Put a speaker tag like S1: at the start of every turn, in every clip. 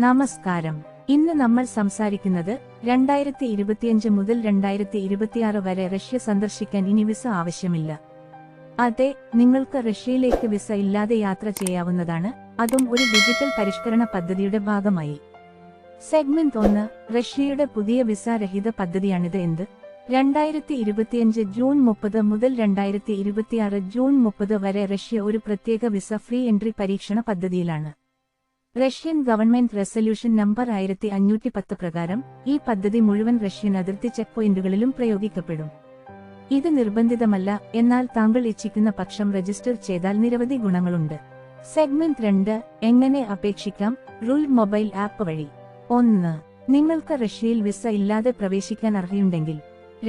S1: നമസ്കാരം. ഇന്ന് നമ്മൾ സംസാരിക്കുന്നത് 2025 മുതൽ 2026 വരെ റഷ്യ സന്ദർശിക്കാൻ ഇനി വിസ ആവശ്യമില്ല. അതെ, നിങ്ങൾക്ക് റഷ്യയിലേക്ക് വിസ ഇല്ലാതെ യാത്ര ചെയ്യാവുന്നതാണ്, അതും ഒരു ഡിജിറ്റൽ പരിഷ്കരണ പദ്ധതിയുടെ ഭാഗമായി. സെഗ്മെന്റ് 1, റഷ്യയുടെ പുതിയ വിസ രഹിത പദ്ധതിയാണിത്. 2025 ജൂൺ 30 മുതൽ 2026 ജൂൺ 30 വരെ റഷ്യ ഒരു പ്രത്യേക വിസ ഫ്രീ എൻട്രി പരീക്ഷണ പദ്ധതിയിലാണ്. റഷ്യൻ ഗവൺമെന്റ് റെസല്യൂഷൻ നമ്പർ 1510 പ്രകാരം ഈ പദ്ധതി മുഴുവൻ റഷ്യൻ അതിർത്തി ചെക്ക് പോയിന്റുകളിലും പ്രയോഗിക്കപ്പെടും. ഇത് നിർബന്ധിതമല്ല, എന്നാൽ താങ്കൾ ഇച്ഛിക്കുന്ന പക്ഷം രജിസ്റ്റർ ചെയ്താൽ നിരവധി ഗുണങ്ങളുണ്ട്. സെഗ്മെന്റ് 2, എങ്ങനെ അപേക്ഷിക്കാം? റൂൾ മൊബൈൽ ആപ്പ് വഴി. 1. നിങ്ങൾക്ക് റഷ്യയിൽ വിസ ഇല്ലാതെ പ്രവേശിക്കാൻ അർഹതയുണ്ടെങ്കിൽ.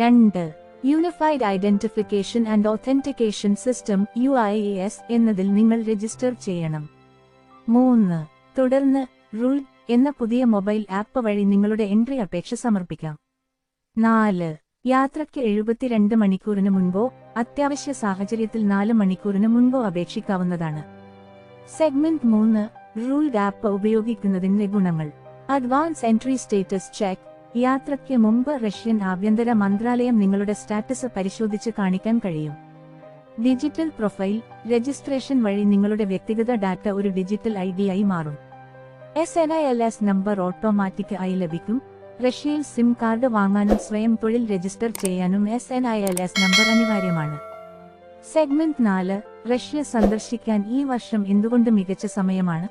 S1: 2. Unified identification and authentication system UIAS എന്നതിൽ നിങ്ങൾ രജിസ്റ്റർ ചെയ്യണം. 3. തുടർന്ന് റൂൾ എന്ന പുതിയ മൊബൈൽ ആപ്പ് വഴി നിങ്ങളുടെ എൻട്രി അപേക്ഷ സമർപ്പിക്കാം. 4. യാത്രയ്ക്ക് 72 മണിക്കൂറിന് മുൻപോ അത്യാവശ്യ സാഹചര്യത്തിൽ 4 മണിക്കൂറിന് മുൻപോ അപേക്ഷിക്കാവുന്നതാണ്. സെഗ്മെന്റ് 3, റൂൾഡ് ആപ്പ് ഉപയോഗിക്കുന്നതിന്റെ ഗുണങ്ങൾ. Advance entry status check. യാത്രയ്ക്ക് മുമ്പ് റഷ്യൻ ആഭ്യന്തര മന്ത്രാലയം നിങ്ങളുടെ സ്റ്റാറ്റസ് പരിശോധിച്ച് കാണിക്കാൻ കഴിയും. Digital profile. രജിസ്ട്രേഷൻ വഴി നിങ്ങളുടെ വ്യക്തിഗത ഡാറ്റ ഒരു ഡിജിറ്റൽ ID ആയി മാറും. SNILS നമ്പർ ഓട്ടോമാറ്റിക് ആയി ലഭിക്കും. റഷ്യയിൽ സിം കാർഡ് വാങ്ങാനും സ്വയം തൊഴിൽ രജിസ്റ്റർ ചെയ്യാനും SNILS നമ്പർ അനിവാര്യമാണ്. സെഗ്മെന്റ് 4, റഷ്യ സന്ദർശിക്കാൻ ഈ വർഷം എന്തുകൊണ്ട് മികച്ച സമയമാണ്?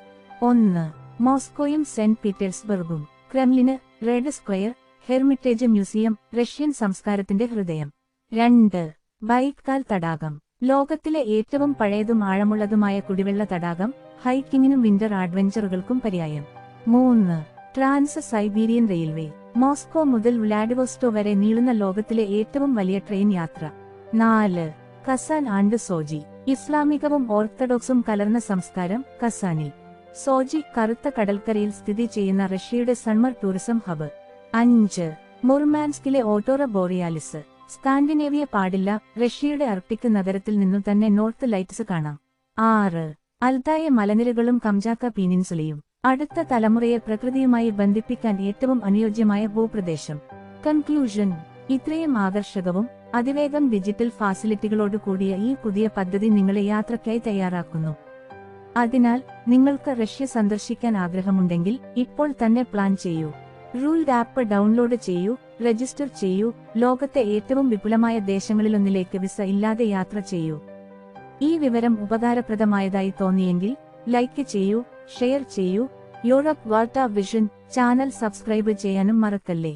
S1: 1. മോസ്കോയും സെന്റ് പീറ്റേഴ്സ്ബർഗും. Kremlin, red square, Hermitage museum, Russian സംസ്കാരത്തിന്റെ ഹൃദയം. 2. ബൈക്കാൽ തടാകം. ലോകത്തിലെ ഏറ്റവും പഴയതും ആഴമുള്ളതുമായ കുടിവെള്ള തടാകം, ഹൈക്കിങ്ങിനും വിന്റർ അഡ്വഞ്ചറുകൾക്കും പര്യായം. 3. Trans Siberian railway. മോസ്കോ മുതൽ വ്ലാഡിവോസ്റ്റോ വരെ നീളുന്ന ലോകത്തിലെ ഏറ്റവും വലിയ ട്രെയിൻ യാത്ര. 4. കസാൻ ആൻഡ് സോജി. ഇസ്ലാമികവും ഓർത്തഡോക്സും കലർന്ന സംസ്കാരം, കസാനിൽ. സോജി കറുത്ത കടൽക്കരയിൽ സ്ഥിതി ചെയ്യുന്ന റഷ്യയുടെ സമ്മർ ടൂറിസം ഹബ്. 5. മുർമാൻസ്കിലെ ഓട്ടോറ ബോറിയാലിസ്. സ്കാൻഡിനേവിയ പാടില്ല, റഷ്യയുടെ അർട്ടിക് നഗരത്തിൽ നിന്നു തന്നെ നോർത്ത് ലൈറ്റ്സ് കാണാം. 6. അൽതായ മലനിരകളും കംചാക്ക പീനിൻസുലയും. അടുത്ത തലമുറയെ പ്രകൃതിയുമായി ബന്ധിപ്പിക്കാൻ ഏറ്റവും അനുയോജ്യമായ ഭൂപ്രദേശം. കൺക്ലൂഷൻ. ഇത്രയും ആകർഷകവും അതിവേഗം ഡിജിറ്റൽ ഫാസിലിറ്റികളോട് കൂടിയ ഈ പുതിയ പദ്ധതി നിങ്ങളെ യാത്രയ്ക്കായി തയ്യാറാക്കുന്നു. അതിനാൽ നിങ്ങൾക്ക് റഷ്യ സന്ദർശിക്കാൻ ആഗ്രഹമുണ്ടെങ്കിൽ ഇപ്പോൾ തന്നെ പ്ലാൻ ചെയ്യൂ. റൂൾഡ് ആപ്പ് ഡൗൺലോഡ് ചെയ്യൂ, രജിസ്റ്റർ ചെയ്യൂ, ലോകത്തെ ഏറ്റവും വിപുലമായ ദേശങ്ങളിലൊന്നിലേക്ക് വിസ ഇല്ലാതെ യാത്ര ചെയ്യൂ. ഈ വിവരം ഉപകാരപ്രദമായതായി തോന്നിയെങ്കിൽ ലൈക്ക് ചെയ്യൂ, ഷെയർ ചെയ്യൂ. യൂറോപ്പ് വാർത്താ വിഷൻ ചാനൽ സബ്സ്ക്രൈബ് ചെയ്യാനും മറക്കല്ലേ.